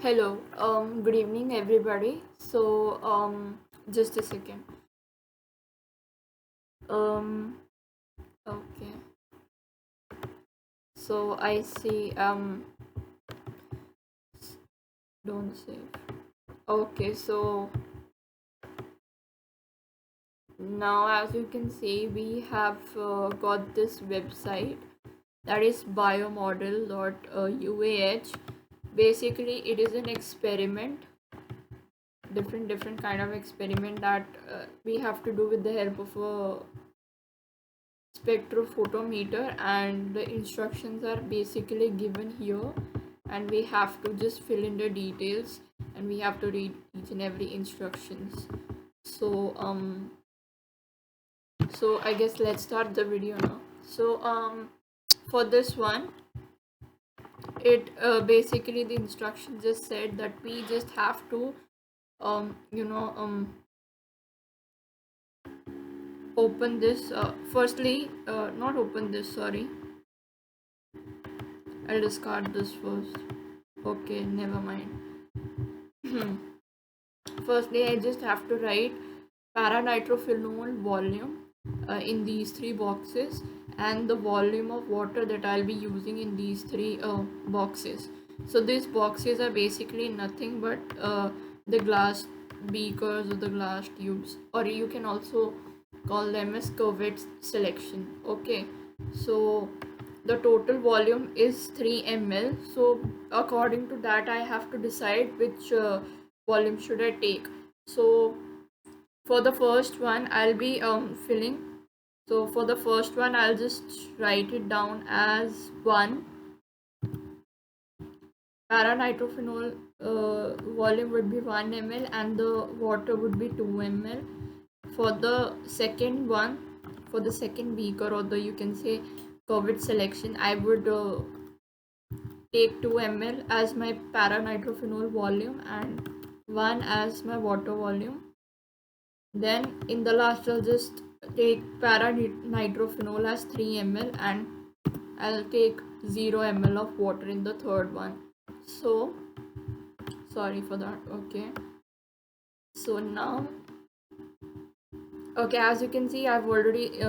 Hello, good evening, everybody. Just a second. Um, okay. So I see. Don't save. Okay. So now, as you can see, we have got this website that is biomodel.uah. Basically, it is an experiment, different kind of experiment that we have to do with the help of a spectrophotometer, and the instructions are basically given here, and we have to just fill in the details, and we have to read each and every instructions. So I guess let's start the video now. For this one, it basically the instruction just said that we just have to um you know um open this firstly not open this, sorry, I'll discard this first. Okay, never mind. Firstly, I just have to write paranitrophenol volume in these three boxes, and the volume of water that I'll be using in these three boxes. So these boxes are basically nothing but the glass beakers or the glass tubes, or you can also call them as cuvette selection. Okay, so the total volume is 3 ml. So according to that, I have to decide which volume should I take. So for the first one, I'll be filling. So for the first one, I'll just write it down as 1. Paranitrophenol volume would be 1 ml and the water would be 2 ml. For the second one, for the second beaker, or the, you can say, COVID selection, I would take 2 ml as my paranitrophenol volume and 1 as my water volume. Then in the last, I'll just take paranitrophenol as 3 ml, and I'll take 0 ml of water in the third one. So sorry for that. Okay, so now, okay, as you can see, I've already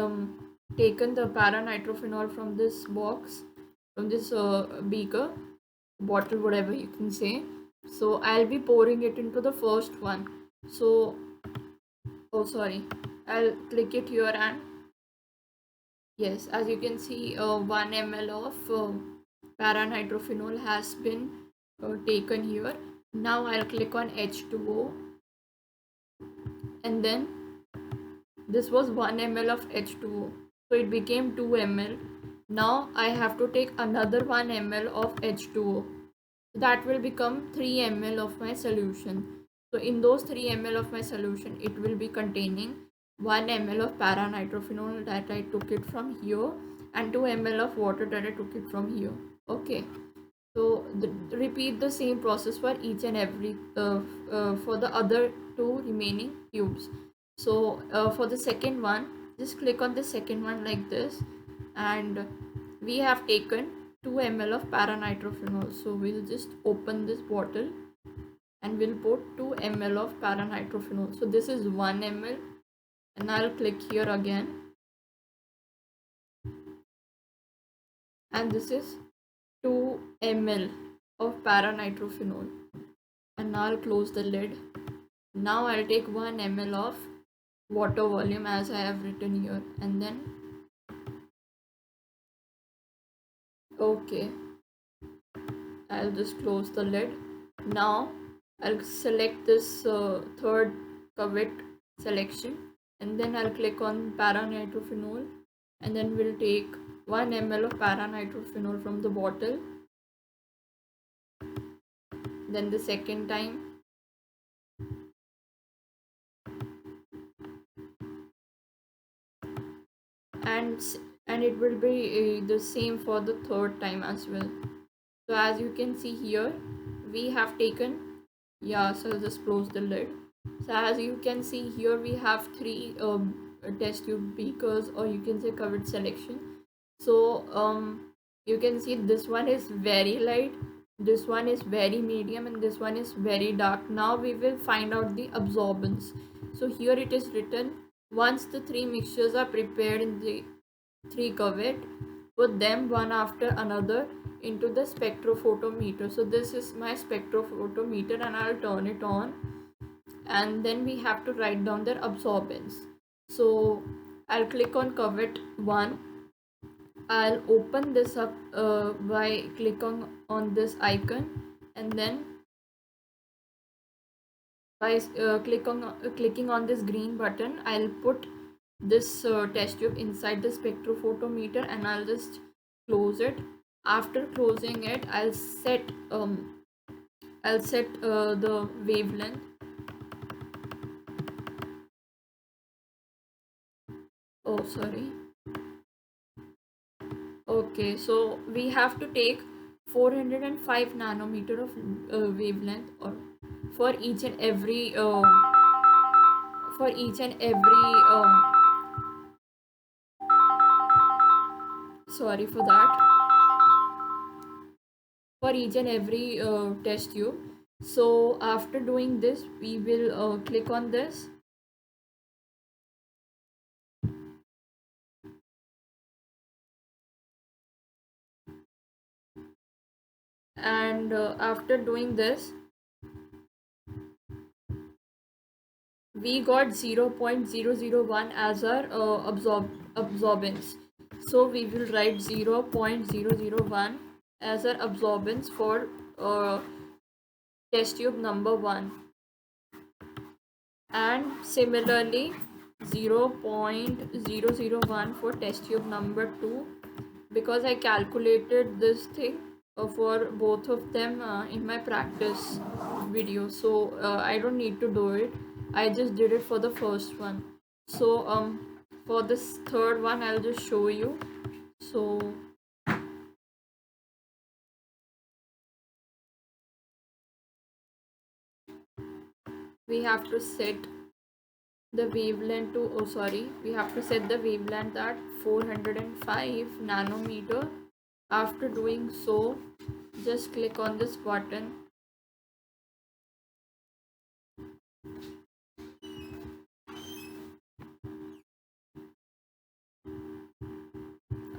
taken the paranitrophenol from this box, from this beaker, bottle, whatever you can say. So I'll be pouring it into the first one. So, oh sorry, I'll click it here, and yes, as you can see, 1 ml of paranitrophenol has been taken here. Now I'll click on H2O, and then this was 1 ml of H2O, so it became 2 ml. Now I have to take another 1 ml of H2O. That will become 3 ml of my solution. So in those 3 ml of my solution, it will be containing 1 ml of paranitrophenol that I took it from here, and 2 ml of water that I took it from here. Okay, so repeat the same process for each and every for the other two remaining tubes. So for the second one, just click on the second one like this, and we have taken 2 ml of paranitrophenol. So we'll just open this bottle, and we'll put 2 ml of paranitrophenol. So this is 1 ml, and I'll click here again, and this is 2 ml of paranitrophenol, and now I'll close the lid. Now I'll take 1 ml of water volume as I have written here, and then okay, I'll just close the lid. Now I'll select this third cuvette selection, and then I'll click on paranitrophenol, and then we'll take 1 ml of paranitrophenol from the bottle. Then the second time, and it will be the same for the third time as well. So as you can see here, we have taken, yeah, so I'll just close the lid. So as you can see here, we have three test tube beakers, or you can say covered selection. So you can see this one is very light, this one is very medium and this one is very dark. Now we will find out the absorbance. So here it is written, once the three mixtures are prepared in the three cuvette, put them one after another into the spectrophotometer. So this is my spectrophotometer and I'll turn it on, and then we have to write down their absorbance. So I'll click on cuvette 1. I'll open this up by clicking on this icon, and then by clicking on this green button, I'll put this test tube inside the spectrophotometer and I'll just close it. After closing it, I'll set the wavelength. Oh, sorry. Okay, so we have to take 405 nanometer of wavelength, or for each and every for each and every sorry for that, for each and every test tube. So after doing this, we will click on this, and after doing this, we got 0.001 as our absorbance. So we will write 0.001 as our absorbance for uh, test tube number 1, and similarly 0.001 for test tube number 2, because I calculated this thing for both of them in my practice video. So I don't need to do it, I just did it for the first one. So for this third one I'll just show you. So we have to set the wavelength to, oh sorry, we have to set the wavelength at 405 nanometer. After doing so, just click on this button,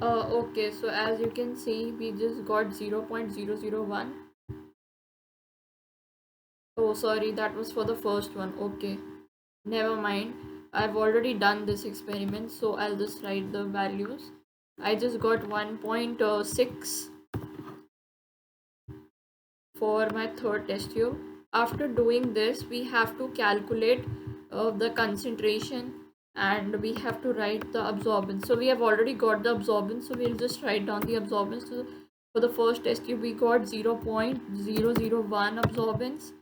okay, so as you can see, we just got 0.001. Oh sorry, that was for the first one. Okay, never mind, I've already done this experiment, so I'll just write the values. I just got 1.6 for my third test tube. After doing this, we have to calculate the concentration, and we have to write the absorbance. So we have already got the absorbance, so we'll just write down the absorbance. So for the first test tube, we got 0.001 absorbance.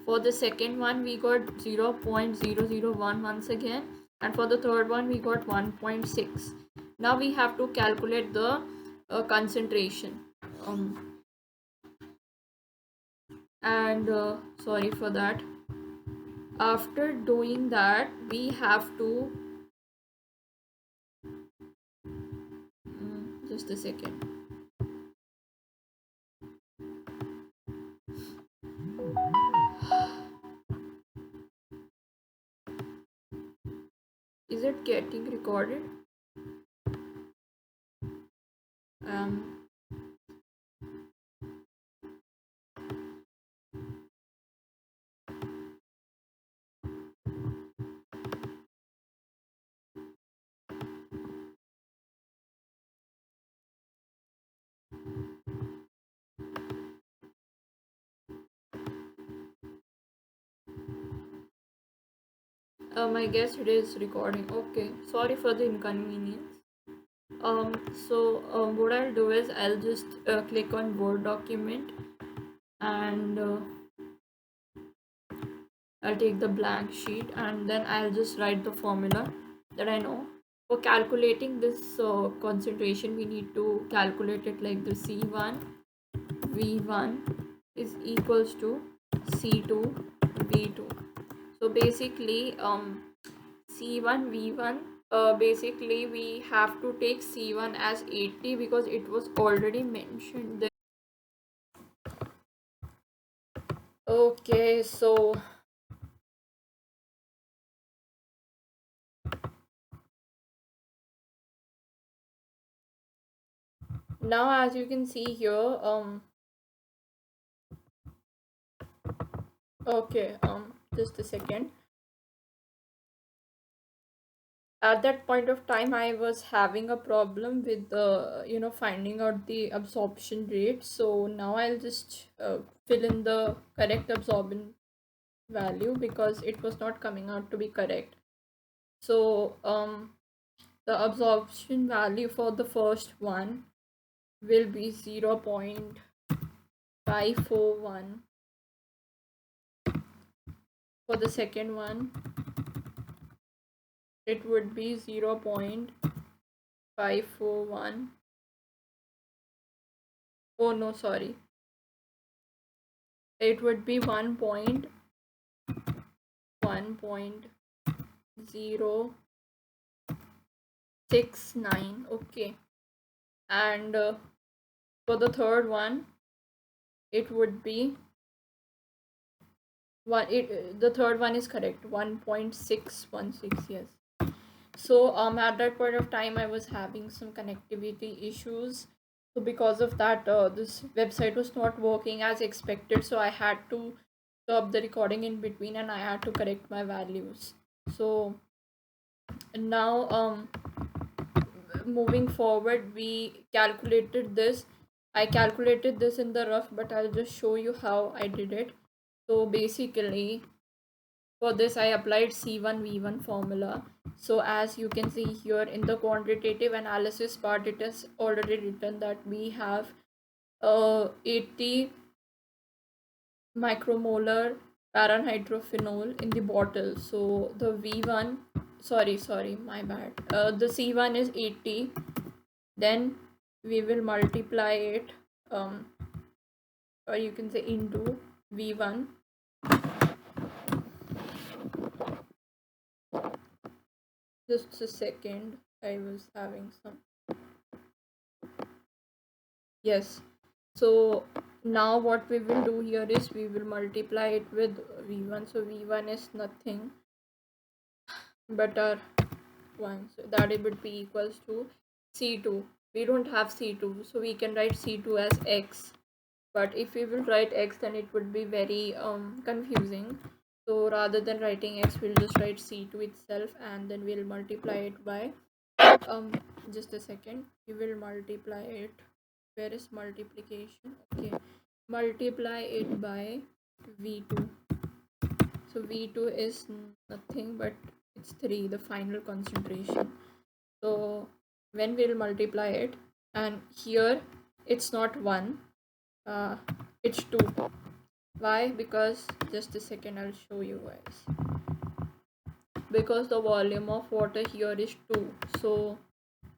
For the second one, we got 0.001 once again, and for the third one, we got 1.6. Now we have to calculate the concentration. And sorry for that. After doing that, we have to just a second. Is it getting recorded? um I guess it is recording. Okay, sorry for the inconvenience. So what I'll do is I'll just click on Word document, and I'll take the blank sheet, and then I'll just write the formula that I know. For calculating this concentration, we need to calculate it like the C1 V1 is equals to C2 V2. So basically C1 V1, basically we have to take C1 as 80 because it was already mentioned there. Okay, so now as you can see here, okay, just a second. At that point of time I was having a problem with the finding out the absorption rate, so now I'll just fill in the correct absorbance value because it was not coming out to be correct. So the absorption value for the first one will be 0.541. For the second one it would be 0.541. Oh no, sorry, it would be 1.1.069. Okay, and for the third one it would be the third one is correct, 1.616. Yes. So at that point of time I was having some connectivity issues, so because of that this website was not working as expected, so I had to stop the recording in between and I had to correct my values. So now moving forward, we calculated this. I calculated this in the rough, but I'll just show you how I did it. So basically for this I applied C1V1 formula. So as you can see here in the quantitative analysis part, it is already written that we have 80 micromolar paranhydrophenol in the bottle. So the V1, sorry, my bad. The C1 is 80. Then we will multiply it, or you can say into V1. Just a second, I was having some. Yes. So now what we will do here is we will multiply it with V1. So V1 is nothing but our 1. So that it would be equals to C2. We don't have C2, so we can write C2 as X. But if we will write X, then it would be very confusing. So rather than writing X, we'll just write C2 itself and then we'll multiply it by just a second. We will multiply it. Where is multiplication? Okay, multiply it by V2. So V2 is nothing but it's 3, the final concentration. So when we'll multiply it, and here it's not 1, it's 2. Why? Because just a second, I'll show you guys. Because the volume of water here is 2, so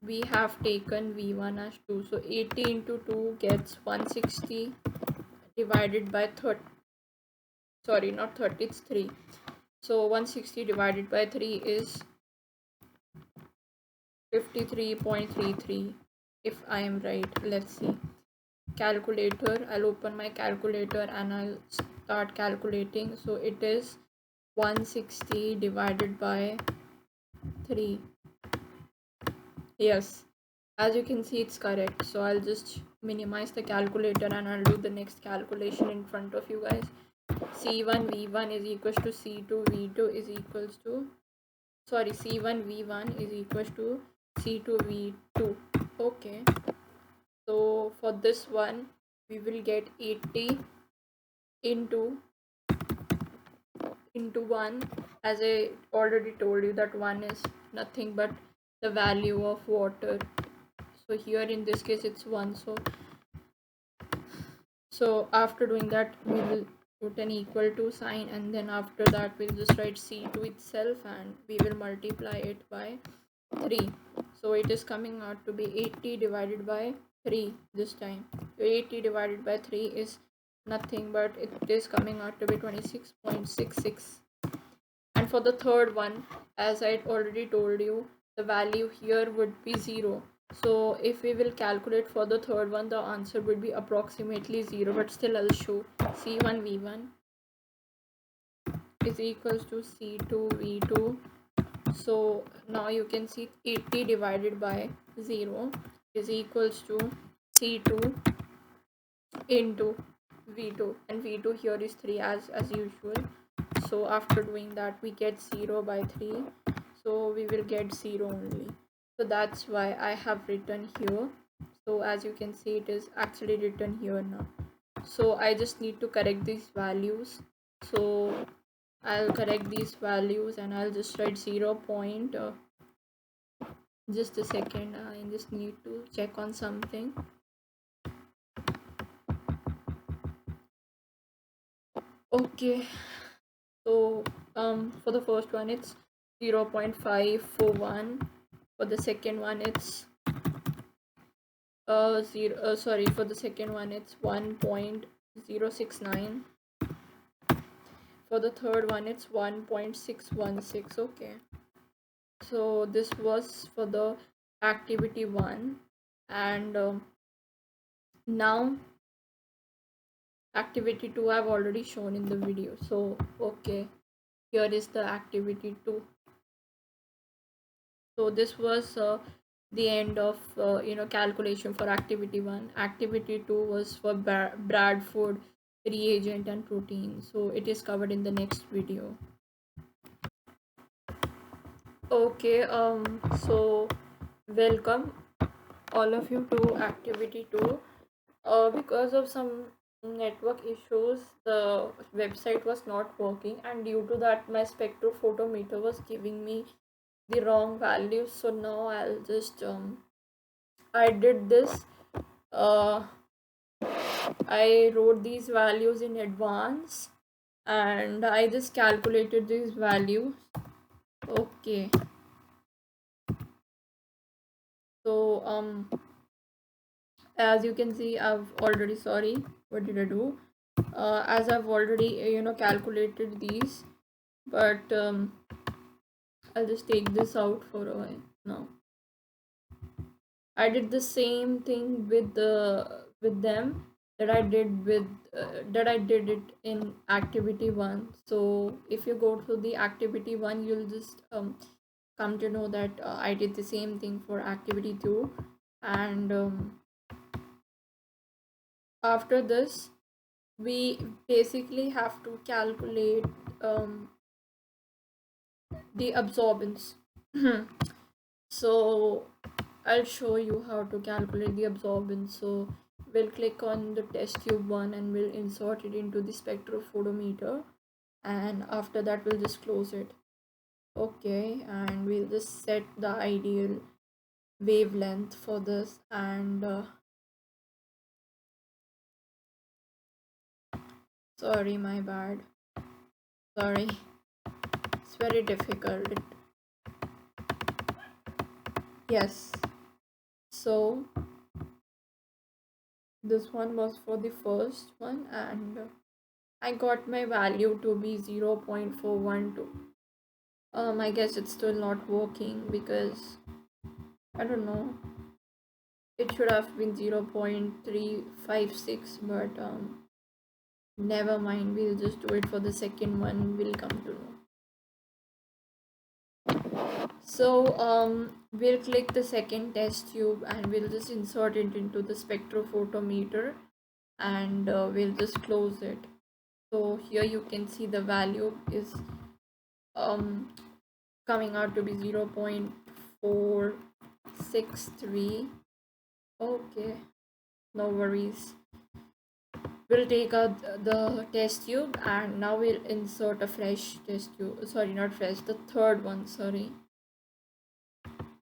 we have taken V1 as 2. So 80 into 2 gets 160 divided by 30. Sorry, not 30, it's 3. So 160 divided by 3 is 53.33, if I am right. Let's see. Calculator, I'll open my calculator and I'll start calculating. So it is 160 divided by 3. Yes, as you can see it's correct. So I'll just minimize the calculator and I'll do the next calculation in front of you guys. C1 V1 is equals to C2 V2 is equals to, sorry, C1 V1 is equals to C2 V2. Okay, so for this one we will get 80 into 1. As I already told you that 1 is nothing but the value of water. So here in this case it's 1. So after doing that we will put an equal to sign, and then after that we'll just write C2 itself and we will multiply it by 3. So it is coming out to be 80 divided by 3 this time. So 80 divided by 3 is nothing but it is coming out to be 26.66. And for the third one, as I already told you, the value here would be 0. So if we will calculate for the third one, the answer would be approximately 0, but still I'll show C1 V1. is equals to C2 V2. So now you can see 80 divided by 0 is equals to C2 into V2, and V2 here is 3 as usual. So after doing that we get 0 by 3, so we will get 0 only. So that's why I have written here. So as you can see, it is actually written here now. So I just need to correct these values. So I'll correct these values and I'll just write 0 point. Just a second, I just need to check on something. Okay, so for the first one it's 0.541. For the second one it's for the second one it's 1.069. For the third one it's 1.616. Okay, so this was for the activity 1, and now activity 2 I've already shown in the video. So okay, here is the activity 2. So this was the end of calculation for activity 1. Activity 2 was for Bradford reagent and protein, so it is covered in the next video. Okay, so welcome all of you to activity 2. Because of some network issues, the website was not working, and due to that my spectrophotometer was giving me the wrong values. So now I'll just I did this, I wrote these values in advance and I just calculated these values. Okay, so as you can see, I've already, sorry, what did I do? As I've already calculated these, but I'll just take this out for a while now. I did the same thing with them that I did it in activity 1. So if you go to the activity 1, you'll just come to know that I did the same thing for activity 2, and after this we basically have to calculate the absorbance. So I'll show you how to calculate the absorbance. So we'll click on the test tube 1 and we'll insert it into the spectrophotometer, and after that we'll just close it. Okay, and we'll just set the ideal wavelength for this, and sorry, my bad, sorry, it's very difficult. Yes, so this one was for the first one, and I got my value to be 0.412. I guess it's still not working because I don't know, it should have been 0.356, but never mind, we'll just do it for the second one, we'll come to know. So we'll click the second test tube and we'll just insert it into the spectrophotometer, and we'll just close it. So here you can see the value is coming out to be 0.463. Okay, no worries. We'll take out the test tube and now we'll insert a fresh test tube. Sorry, not fresh, the third one, sorry.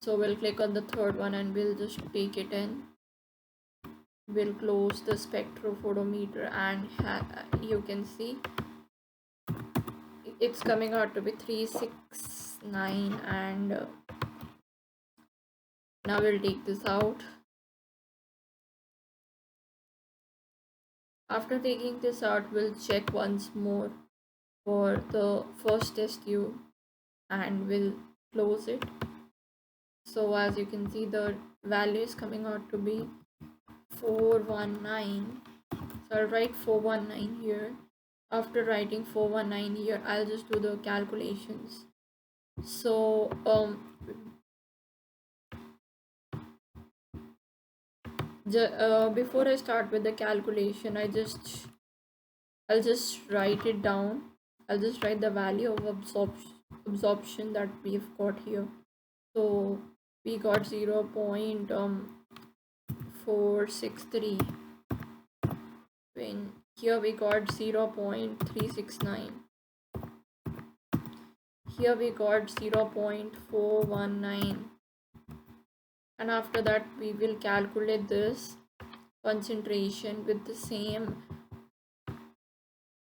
So we'll click on the third one and we'll just take it in. We'll close the spectrophotometer and you can see it's coming out to be 369, and now we'll take this out. After taking this out, we'll check once more for the first test tube and we'll close it. So as you can see, the value is coming out to be 419. So I'll write 419 here. after writing 419 here, I'll just do the calculations. So before I start with the calculation, I'll just write it down. I'll just write the value of absorption that we've got here. So we got 0.463. When here we got 0.369. Here we got 0.419. And after that we will calculate this concentration with the same,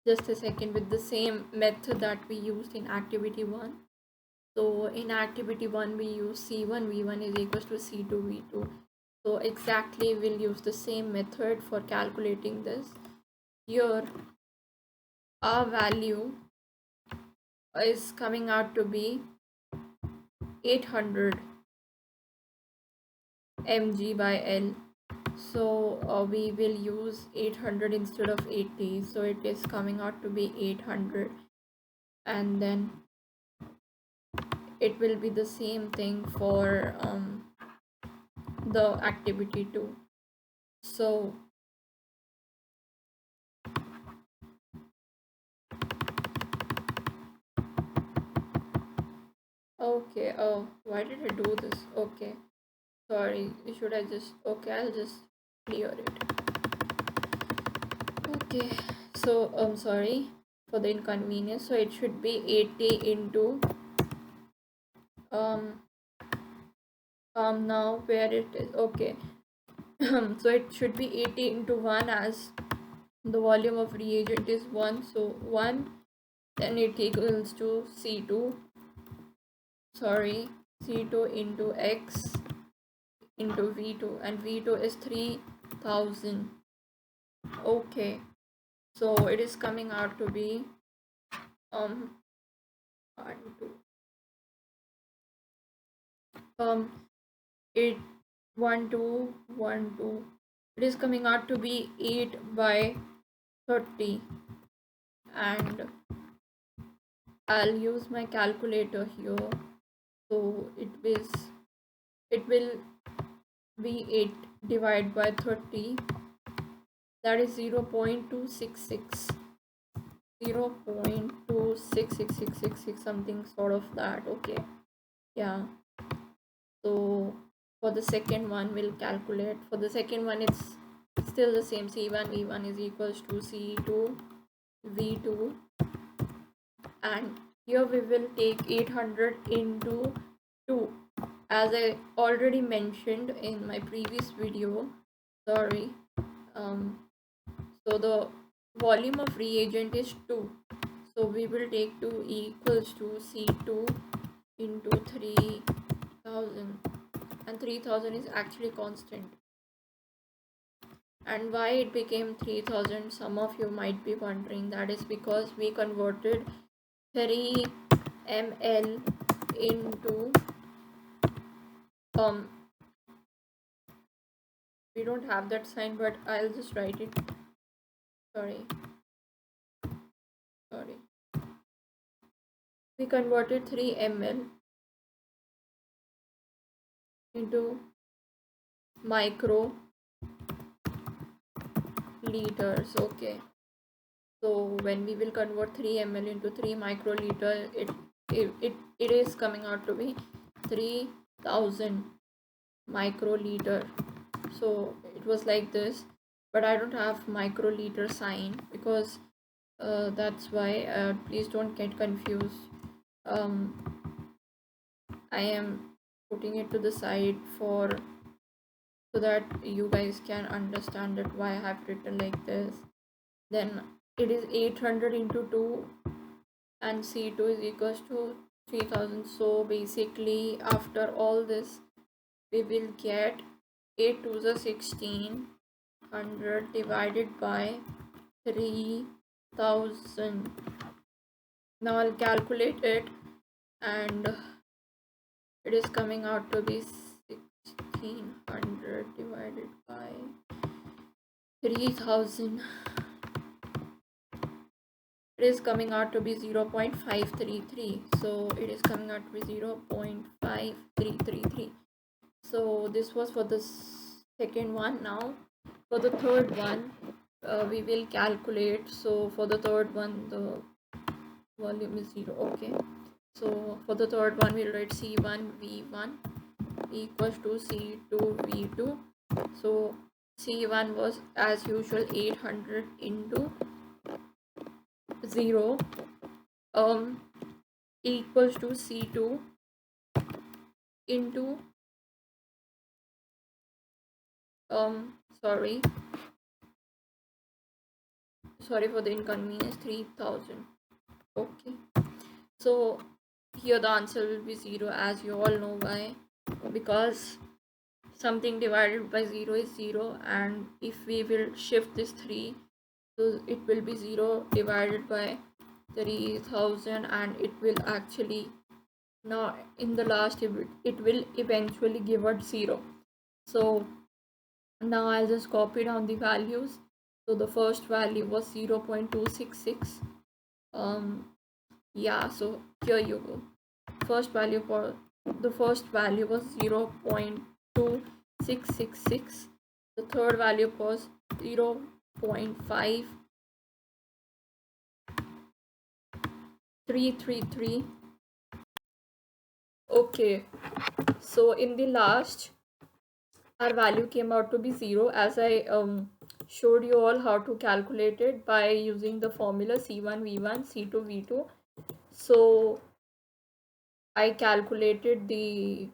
just a second, with the same method that we used in activity 1. So in activity 1 we use C1 V1 is equals to C2 V2. So exactly we'll use the same method for calculating this. Here our value is coming out to be 800 mg by L. So we will use 800 instead of 80, so it is coming out to be 800, and then it will be the same thing for the activity 2. So okay, oh, why did I do this? Okay, sorry, should I just, okay, I'll just clear it. Okay, so sorry for the inconvenience. So it should be 80 into now where it is, okay. So it should be 80 into 1, as the volume of reagent is 1, so 1, then it equals to C2, sorry, C2 into X into V2, and V2 is 3000. Okay, so it is coming out to be 1 2 8 1 2 1 2, it is coming out to be 8 by 30, and I'll use my calculator here. So it will be 8 divided by 30, that is 0.266, 0.26666, something sort of that. Okay, yeah. So for the second one we'll calculate. For the second one it's still the same. C1 V1 is equals to C2 V2, and here we will take 800 into 2, as I already mentioned in my previous video. Sorry, so the volume of reagent is 2, so we will take 2 equals to C2 into 3000, and 3000 is actually constant. And why it became 3000, some of you might be wondering. That is because we converted 3 ml into we don't have that sign, but I'll just write it. Sorry, we converted 3 ml into micro liters. Okay, so when we will convert 3 ml into 3 microliter, it is coming out to be 3000 microliter. So it was like this, but I don't have microliter sign, because that's why, please don't get confused. I am putting it to the side for, so that you guys can understand that why I have written like this. Then it is 800 into 2, and C2 is equals to 3000. So basically after all this we will get 8 to the 1600 divided by 3000. Now I'll calculate it, and it is coming out to be 1600 divided by 3000. it is coming out to be 0.533. So it is coming out to be 0.5333. So this was for the second one. Now for the third one, we will calculate. So for the third one, the volume is 0. Okay, so for the third one, we'll write C1 V1 equals to C2 V2. So C1 was as usual 800 into 0 equals to C2 into sorry for the inconvenience, 3000. Okay, so here the answer will be 0, as you all know why, because something divided by 0 is 0, and if we will shift this 3, so it will be 0 divided by 3000, and it will actually, now in the last it will eventually give us 0. So now I'll just copy down the values. So the first value was 0.266. Yeah, so here you go. First value for the first value was 0.2666. The third value was 0.5333. Okay, so in the last, our value came out to be 0, as I showed you all how to calculate it by using the formula C1 V1 C2 V2. So I calculated the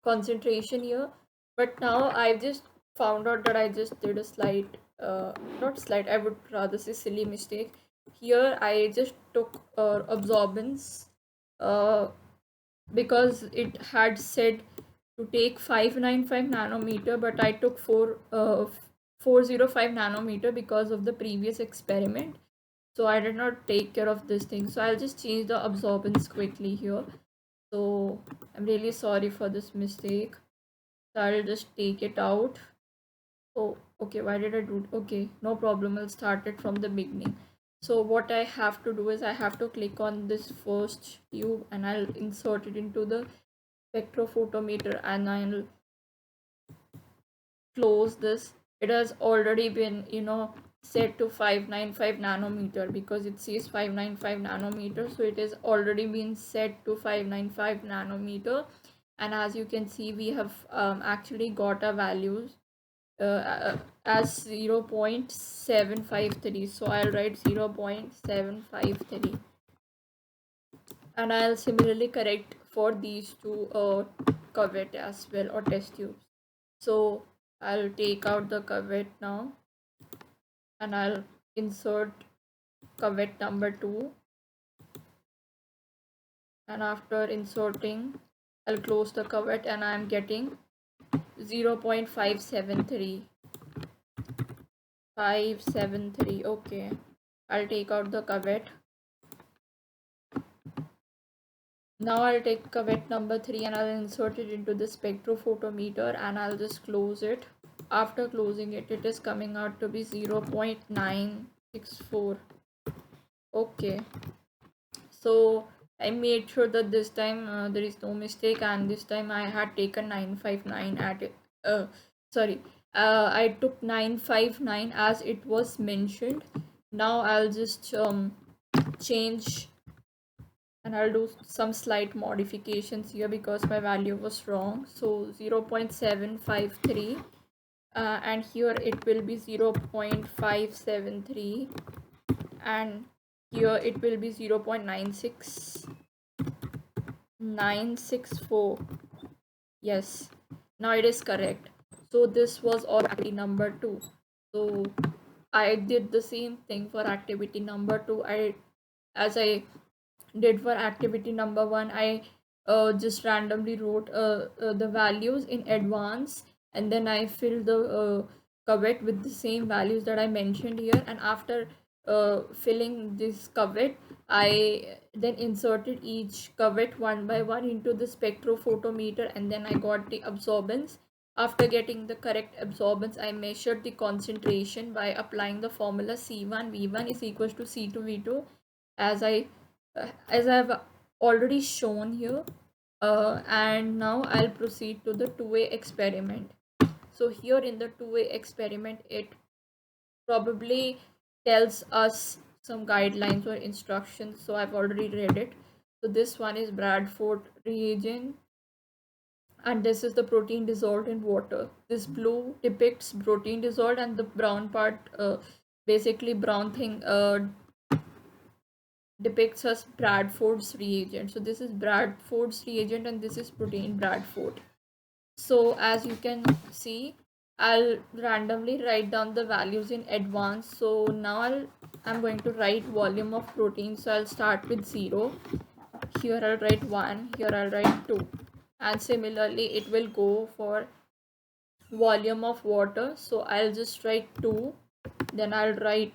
concentration here, but now I've just found out that I just did a slight not slight, I would rather say silly mistake. Here I just took absorbance, uh, because it had said to take 595 nanometer, but I took 405 nanometer because of the previous experiment. So I did not take care of this thing. So I'll just change the absorbance quickly here. So I'm really sorry for this mistake. So I'll just take it out. Oh, okay, why did I do it? Okay, no problem. I'll start it from the beginning. So what I have to do is I have to click on this first tube, and I'll insert it into the spectrophotometer, and I'll close this. It has already been, set to 595 nanometer, because it says 595 nanometer, so it has already been set to 595 nanometer. And as you can see, we have actually got our values as 0.753. So I'll write 0.753, and I'll similarly correct for these two cuvette as well, or test tubes. So I'll take out the cuvette now, and I'll insert cuvette number 2, and after inserting, I'll close the cuvette, and I'm getting 0.573. Okay, I'll take out the cuvette. Now I'll take cuvette number 3, and I'll insert it into the spectrophotometer, and I'll just close it. After closing it, it is coming out to be 0.964. Okay, so I made sure that this time there is no mistake, and this time I had taken 959 at it. Sorry, I took 959 as it was mentioned. Now I'll just change, and I'll do some slight modifications here because my value was wrong. So 0.753, and here it will be 0.573, and here it will be 0.964. Yes, now it is correct. So this was all activity number 2. So I did the same thing for activity number 2. As I did for activity number 1, I just randomly wrote the values in advance, and then I filled the cuvette with the same values that I mentioned here. And after filling this cuvette, I then inserted each cuvette one by one into the spectrophotometer, and then I got the absorbance. After getting the correct absorbance, I measured the concentration by applying the formula C1 V1 is equals to C2 V2, as I've already shown here. And now I'll proceed to the two-way experiment. So here in the two-way experiment, it probably tells us some guidelines or instructions. So I've already read it. So this one is Bradford reagent, and this is the protein dissolved in water. This blue depicts protein dissolved, and the brown part, basically brown thing, depicts us Bradford's reagent. So this is Bradford's reagent, and this is protein Bradford. So as you can see, I'll randomly write down the values in advance. So now I'm going to write volume of protein. So I'll start with 0. Here I'll write 1. Here I'll write 2. And similarly, it will go for volume of water. So I'll just write 2. Then I'll write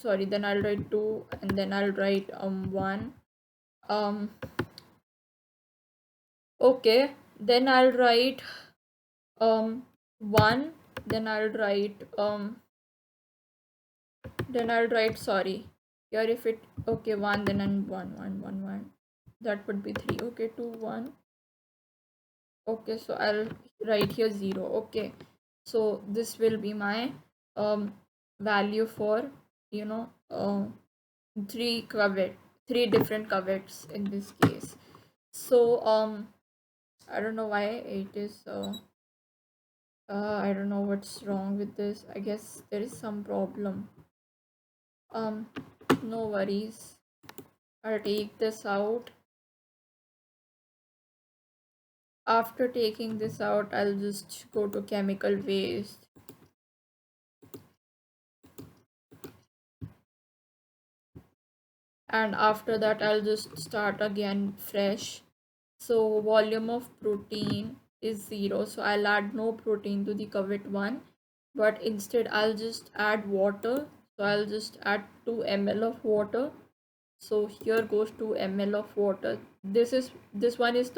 then I'll write 2, and then I'll write 1. Okay, then I'll write 1, then I'll write sorry, here if it, okay, 1, then and 1 1 1 1, that would be 3. Okay, 2 1. Okay, so I'll write here 0. Okay, so this will be my value for, you know, three different cuvettes in this case. So I don't know why it is I don't know what's wrong with this. I guess there is some problem. No worries. I'll take this out. After taking this out, I'll just go to chemical waste. And after that, I'll just start again fresh. So volume of protein is 0. So I'll add no protein to the cuvette 1. But instead, I'll just add water. So I'll just add 2 ml of water. So here goes 2 ml of water. This one is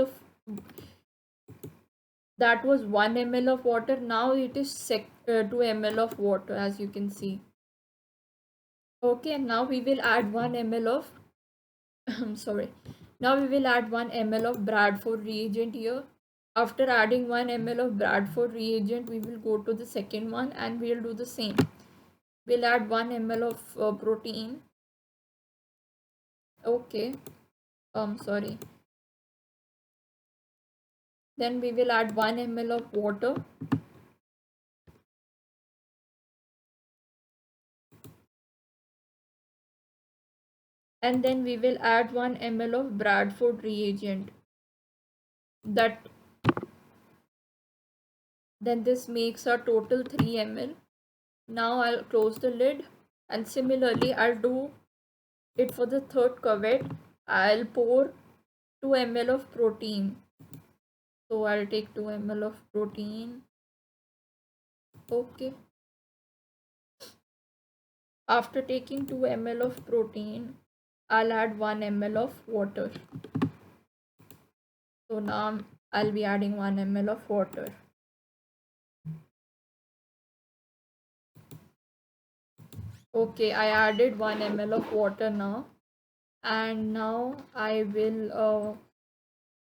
that was 1 ml of water. Now it is 2 ml of water, as you can see. Okay, and now we will add 1 ml of I'm sorry. Now we will add 1 ml of Bradford reagent here. After adding 1 ml of Bradford reagent, we will go to the second one and we'll do the same. We'll add 1 ml of protein. Okay. Sorry. Then we will add 1 ml of water. And then we will add 1 ml of Bradford reagent. Then this makes a total 3 ml. Now I'll close the lid, and similarly I'll do it for the third cuvette. I'll pour 2 ml of protein. So I'll take 2 ml of protein. Okay. After taking 2 ml of protein, I'll add 1 ml of water. So now I'll be adding 1 ml of water. Okay, I added 1 ml of water now. And now I will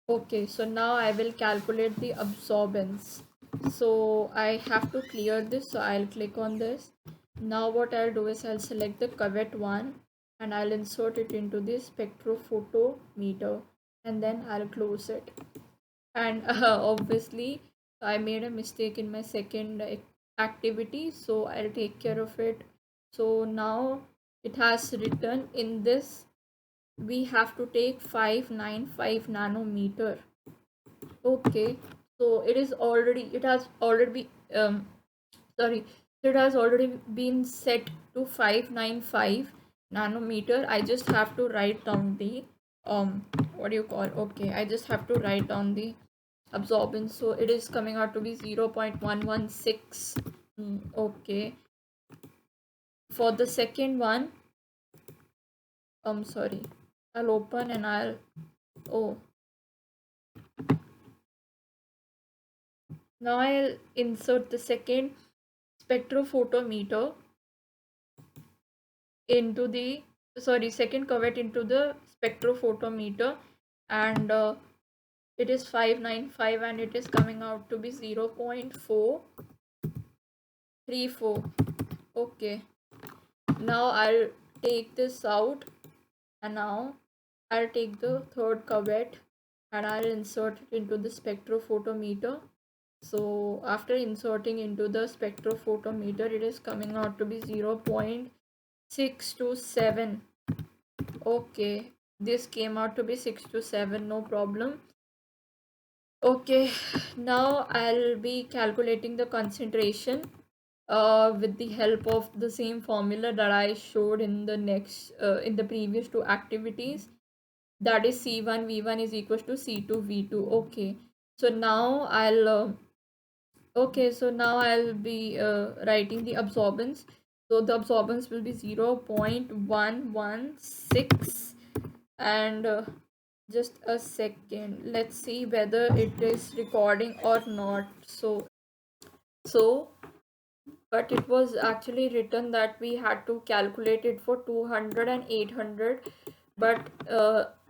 okay, so now I will calculate the absorbance. So I have to clear this, so I'll click on this. Now what I'll do is I'll select the cuvette 1 and I'll insert it into the spectrophotometer, and then I'll close it. And obviously I made a mistake in my second activity, so I'll take care of it. So now it has written in this, we have to take 595 nanometer. Okay, so it has already sorry, it has already been set to 595 nanometer. I just have to write down the what do you call, okay, I just have to write down the absorbance. So it is coming out to be 0.116. Okay, for the second one, sorry, I'll open and I'll, oh, Now I'll insert the second spectrophotometer into the, sorry, second cuvette into the spectrophotometer, and it is 595 and it is coming out to be 0.434. Okay, now I'll take this out, and now I'll take the third cuvette and I'll insert it into the spectrophotometer. So after inserting into the spectrophotometer, it is coming out to be 0.627. Okay, this came out to be 6 to 7, no problem. Okay, now I'll be calculating the concentration with the help of the same formula that I showed in the next in the previous two activities. That is C1 V1 is equals to C2 V2. Okay, so now I'll be writing the absorbance. So the absorbance will be 0.116, and just a second, let's see whether it is recording or not. So but it was actually written that we had to calculate it for 200 and 800. But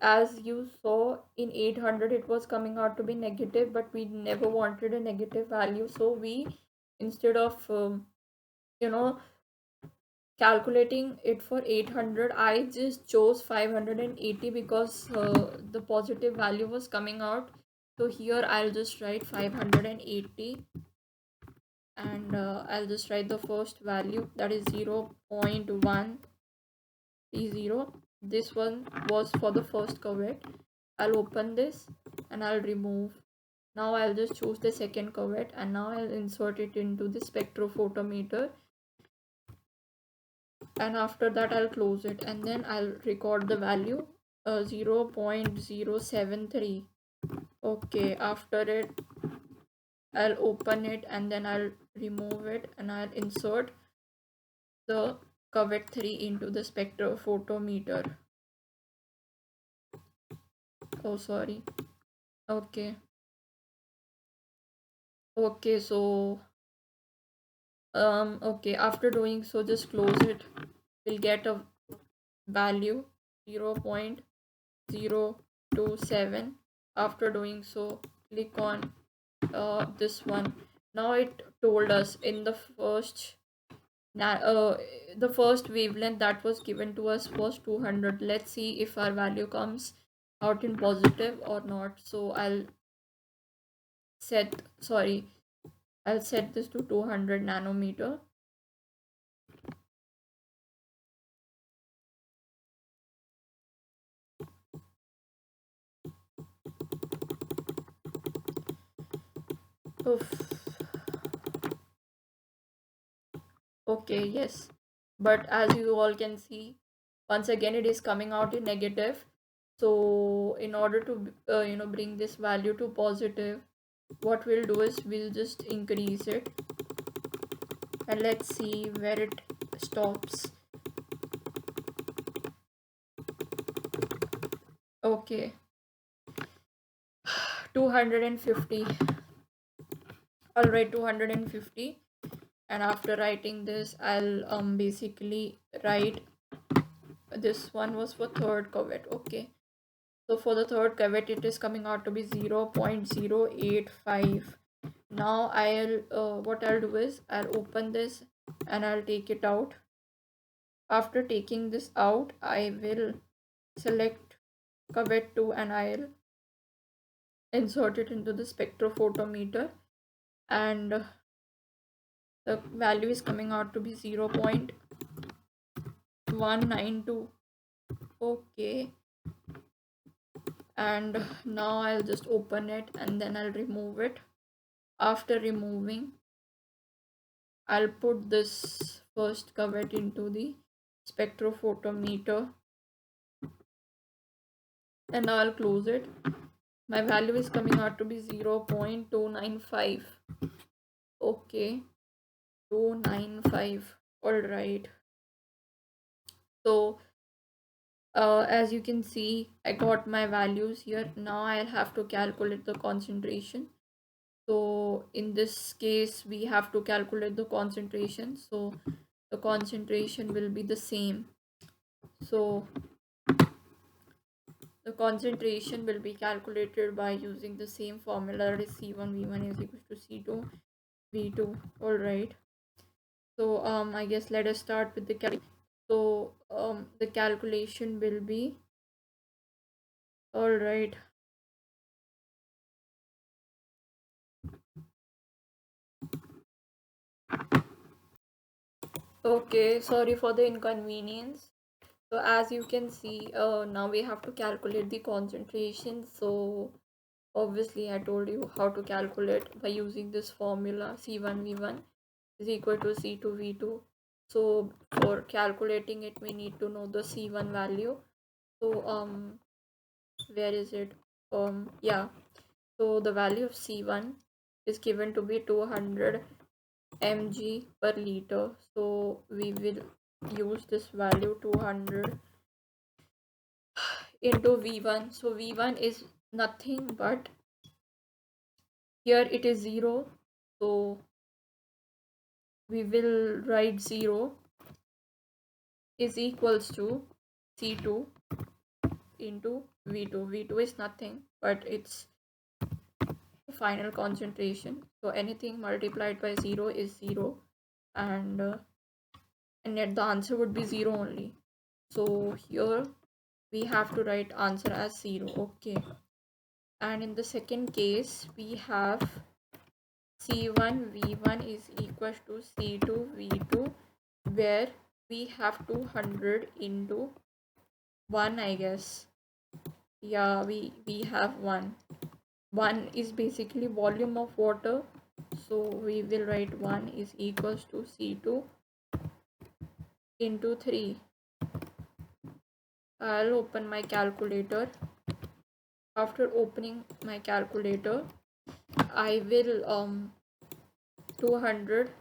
as you saw, in 800 it was coming out to be negative, but we never wanted a negative value, so we, instead of you know calculating it for 800, I just chose 580 because the positive value was coming out. So here I'll just write 580, and I'll just write the first value, that is 0.130. This one was for the first cuvette. I'll open this and I'll remove. Now I'll just choose the second cuvette, and now I'll insert it into the spectrophotometer, and after that I'll close it, and then I'll record the value 0.073. Okay, after it I'll open it, and then I'll remove it, and I'll insert the cuvette 3 into the spectrophotometer. Oh, sorry. Okay. Okay, so okay, after doing so, just close it. We'll get a value 0.027. After doing so, click on this one. Now it told us in the the first wavelength that was given to us was 200. Let's see if our value comes out in positive or not. So set sorry I'll set this to 200 nanometer. Oof. Okay, yes, but as you all can see, once again it is coming out in negative. So in order to bring this value to positive, what we'll do is we'll just increase it, and let's see where it stops. Okay, 250. All right, 250. And after writing this, I'll basically write, this one was for third cuvette. Okay, so for the third cavity, it is coming out to be 0.085. Now what I'll do is I'll open this and I'll take it out. After taking this out, I will select cavette 2 and I'll insert it into the spectrophotometer, and the value is coming out to be 0.192. Okay, and now I'll just open it and then I'll remove it. After removing, I'll put this first cuvette into the spectrophotometer, and now I'll close it. My value is coming out to be 0.295. Okay, 295. Alright. So as you can see, I got my values here. Now I'll have to calculate the concentration. So in this case, we have to calculate the concentration. So the concentration will be the same. So the concentration will be calculated by using the same formula, that is C1 V1 is equal to C2 V2. All right. So I guess let us start with the so the calculation will be, all right. Okay, sorry for the inconvenience. So as you can see, now we have to calculate the concentration. So obviously I told you how to calculate by using this formula, C1 V1 is equal to C2 V2. So for calculating it, we need to know the C1 value. So where is it? Yeah, so the value of C1 is given to be 200 mg per liter. So we will use this value 200 into V1. So V1 is nothing but, here it is 0. So we will write 0 is equals to C2 into V2. V2 is nothing but it's final concentration. So anything multiplied by 0 is 0, and yet the answer would be 0 only. So here we have to write answer as 0. Okay. And in the second case, we have C1 V1 is equal to C2 V2, where we have 200 into 1, I guess. Yeah, we have 1. 1 is basically volume of water, so we will write 1 is equals to C2 into 3. I'll open my calculator. After opening my calculator, I will 200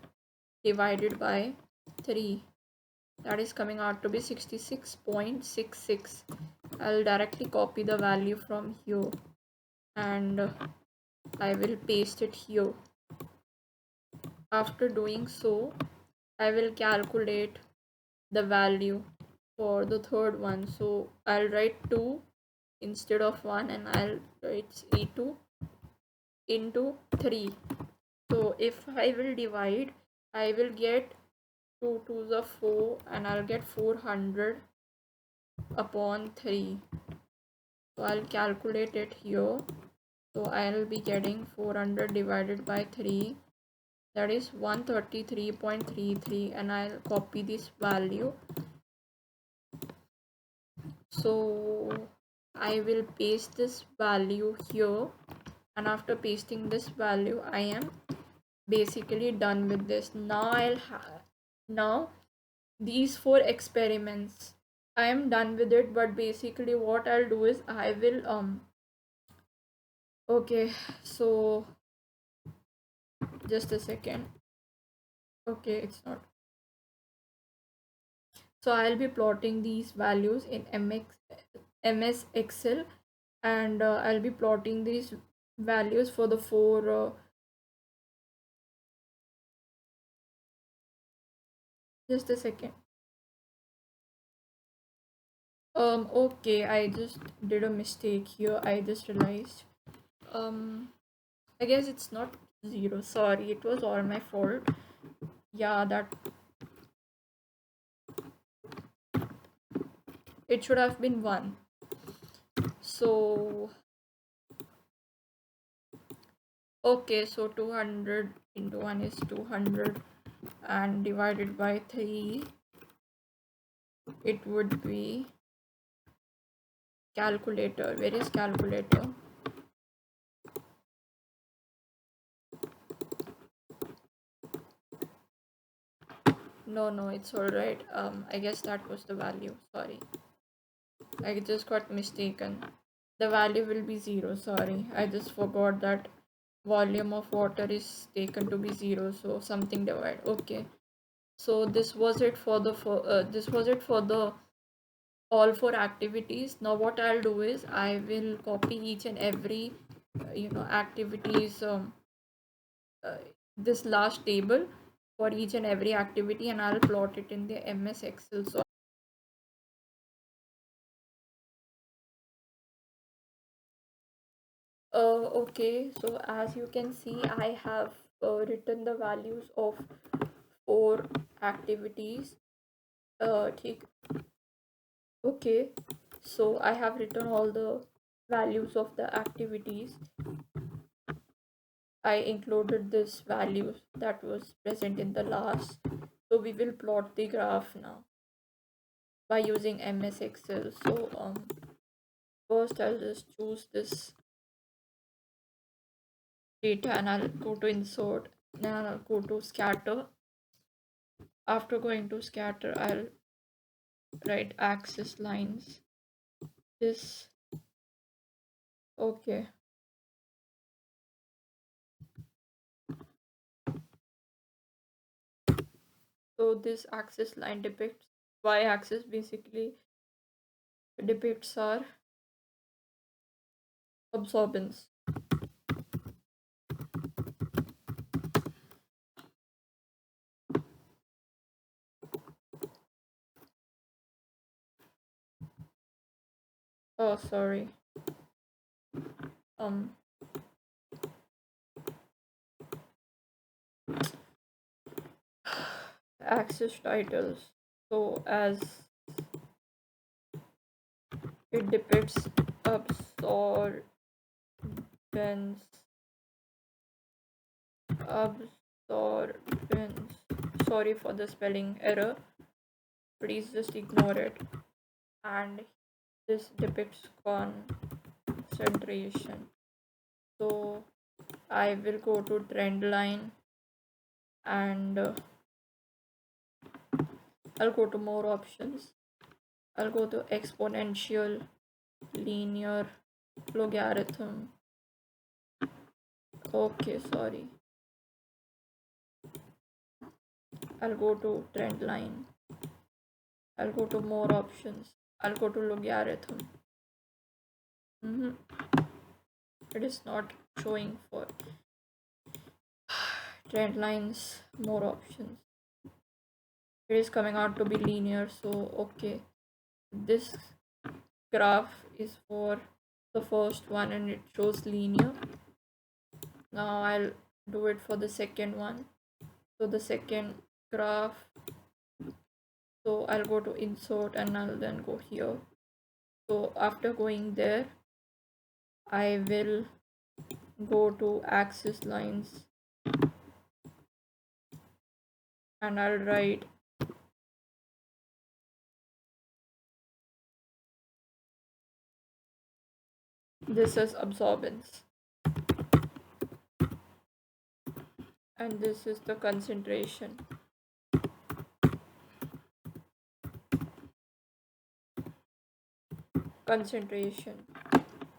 divided by 3, that is coming out to be 66.66. I'll directly copy the value from here and I will paste it here. After doing so, I will calculate the value for the third one. So I'll write 2 instead of 1, and I'll write C2 into 3. So if I will divide, I will get 2 2s are 4, and I'll get 400 upon 3. So I'll calculate it here. So I'll be getting 400 divided by 3, that is 133.33, and I'll copy this value. So I will paste this value here, and after pasting this value, I am basically done with this. Now now these 4 experiments, I am done with it. But basically what I'll do is I will okay, so just a second. Okay, it's not. So I'll be plotting these values in MS Excel, and I'll be plotting these values for the 4 just a second. Okay, I just did a mistake here. I just realized. I guess it's not 0. Sorry, it was all my fault. Yeah, that it should have been 1. So okay, so 200 into 1 is 200, and divided by 3, it would be calculator. Where is calculator? No, it's all right. I guess that was the value. Sorry, I just got mistaken. The value will be 0. Sorry, I just forgot that volume of water is taken to be 0, so something divide. Okay, so this was it for the all 4 activities. Now what I'll do is I will copy each and every activities this last table for each and every activity, and I'll plot it in the MS Excel. So okay, so as you can see, I have written the values of four activities. ठीक. Okay, so I have written all the values of the activities. I included this values that was present in the last. So we will plot the graph now by using MS Excel. So first I'll just choose this data and I'll go to insert. Then I'll go to scatter. After going to scatter, I'll write axis lines. This okay. So this axis line depicts y-axis basically depicts our absorbance. Oh sorry. Um axis titles. So as it depicts absorbance absorbance. Sorry for the spelling error. Please just ignore it. And this depicts concentration. So I will go to trend line and I'll go to more options. I'll go to exponential, linear, logarithm. Okay, sorry. I'll go to trend line. I'll go to more options. I'll go to logarithm. It is not showing for trend lines, more options. It is coming out to be linear. So okay, this graph is for the first one and it shows linear. Now I'll do it for the second one. So the second graph, so I'll go to insert and I'll then go here. So after going there, I will go to axis lines and I'll write this is absorbance and this is the concentration.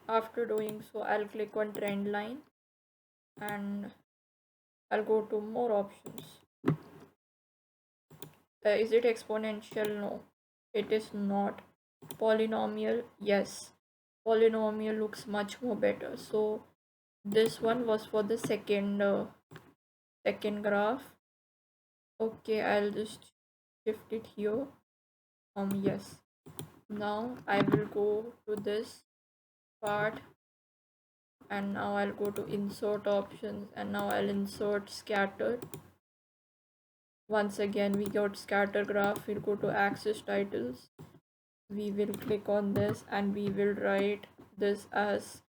After doing so, I'll click on trend line and I'll go to more options. Is it exponential? No, it is not. Polynomial? Yes. Polynomial looks much more better. So this one was for the second graph. Okay, I'll just shift it here. Yes. Now I will go to this part and now I'll go to insert options and now I'll insert scatter. Once again we got scatter graph. We'll go to axis titles. We will click on this and we will write this as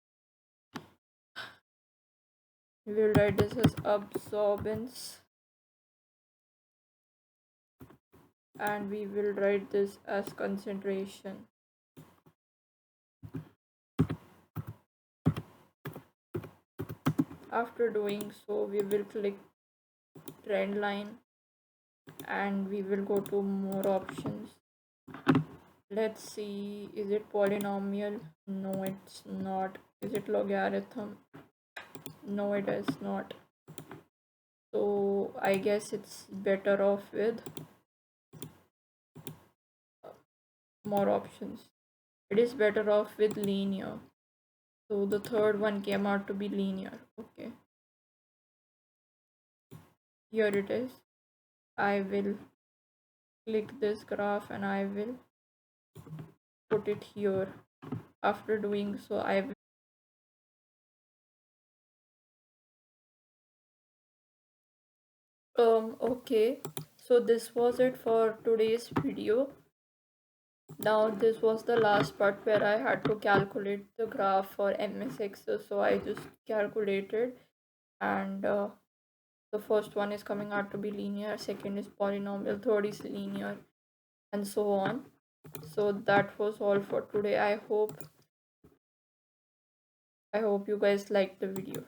absorbance and we will write this as concentration. After doing so, we will click trend line and we will go to more options. Let's see, is it polynomial? No, it's not. Is it logarithm? No, it is not. So I guess it's better off with more options. It is better off with linear. So the third one came out to be linear. Okay. Here it is. I will click this graph and I will put it here. After doing so, I will okay, so this was it for today's video. Now this was the last part where I had to calculate the graph for MS Excel, so I just calculated, and the first one is coming out to be linear, second is polynomial, third is linear, and so on. So that was all for today. I hope you guys liked the video.